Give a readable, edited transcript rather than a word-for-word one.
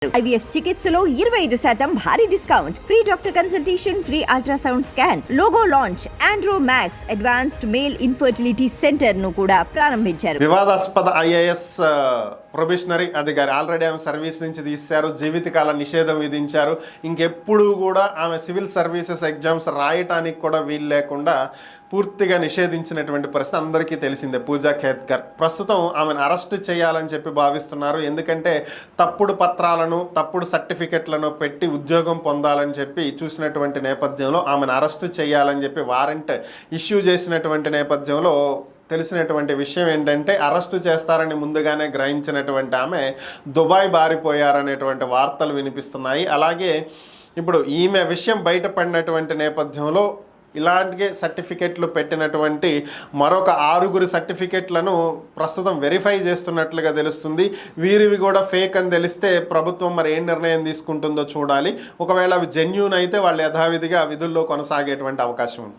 IVF చికిత్సలో 25% భారీ discount, free doctor consultation, free ultrasound scan, logo launch, Andro max advanced male infertility centre ను కూడా ప్రారంభించారు. వివాదాస్పద IAS ప్రొబేషనరీ అధికారి ఆల్రెడీ ఆమె సర్వీస్ నుంచి తీశారు, జీవితకాల నిషేధం విధించారు. ఇంకెప్పుడు కూడా ఆమె సివిల్ సర్వీసెస్ ఎగ్జామ్స్ రాయటానికి కూడా వీలు లేకుండా పూర్తిగా నిషేధించినటువంటి పరిస్థితి అందరికీ తెలిసిందే. పూజా ఖేత్కర్ ప్రస్తుతం ఆమెను అరెస్ట్ చేయాలని చెప్పి భావిస్తున్నారు. ఎందుకంటే తప్పుడు పత్రాలను, తప్పుడు సర్టిఫికెట్లను పెట్టి ఉద్యోగం పొందాలని చెప్పి చూసినటువంటి నేపథ్యంలో ఆమెను అరెస్ట్ చేయాలని చెప్పి వారెంట్ ఇష్యూ చేసినటువంటి నేపథ్యంలో తెలిసినటువంటి విషయం ఏంటంటే అరెస్టు చేస్తారని ముందుగానే గ్రహించినటువంటి ఆమె దుబాయ్ బారిపోయారనేటువంటి వార్తలు వినిపిస్తున్నాయి. అలాగే ఇప్పుడు ఈమె విషయం బయటపడినటువంటి నేపథ్యంలో ఇలాంటి సర్టిఫికెట్లు పెట్టినటువంటి మరొక 6 సర్టిఫికెట్లను ప్రస్తుతం వెరిఫై చేస్తున్నట్లుగా తెలుస్తుంది. వీరివి కూడా ఫేక్ అని తెలిస్తే ప్రభుత్వం మరి ఏం నిర్ణయం తీసుకుంటుందో చూడాలి. ఒకవేళ అవి జెన్యూన్ అయితే వాళ్ళు యథావిధిగా విధుల్లో కొనసాగేటువంటి అవకాశం ఉంటుంది.